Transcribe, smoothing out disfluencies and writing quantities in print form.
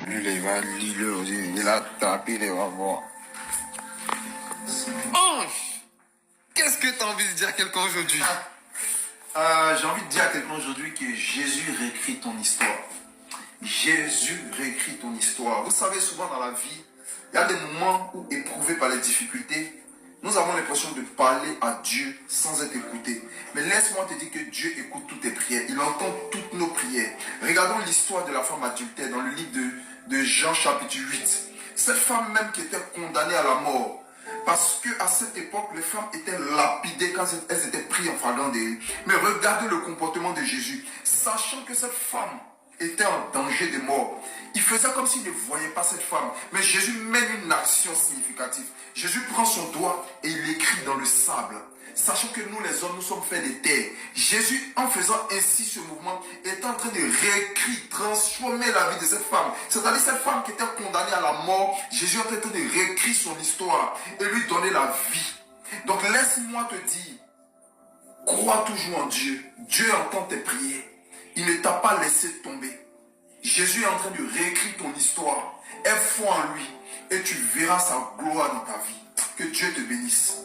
Il va lire aussi. Il a tapé, il va voir. Ange, qu'est-ce que tu as envie de dire à quelqu'un aujourd'hui? J'ai envie de dire à quelqu'un aujourd'hui que Jésus réécrit ton histoire. Jésus réécrit ton histoire. Vous savez, souvent dans la vie, il y a des moments où, éprouvés par les difficultés, nous avons l'impression de parler à Dieu sans être écoutés. Mais laisse-moi te dire que Dieu écoute toutes tes prières. Il entend toutes nos prières. Regardons l'histoire de la femme adultère dans le livre de Jean chapitre 8. Cette femme même qui était condamnée à la mort. Parce qu'à cette époque, les femmes étaient lapidées quand elles étaient prises en flagrant délit. Mais regardez le comportement de Jésus. Sachant que cette femme était en danger de mort, il faisait comme s'il ne voyait pas cette femme. Mais Jésus mène une action significative. Jésus prend son doigt et il écrit dans le sable. Sachant que nous les hommes, nous sommes faits de terre. Jésus, en faisant ainsi ce mouvement, est en train de réécrire, transformer la vie de cette femme. C'est-à-dire cette femme qui était condamnée à la mort, Jésus est en train de réécrire son histoire et lui donner la vie. Donc laisse-moi te dire, crois toujours en Dieu. Dieu entend tes prières. Il ne t'a pas laissé tomber. Jésus est en train de réécrire ton histoire. Aie foi en lui et tu verras sa gloire dans ta vie. Que Dieu te bénisse.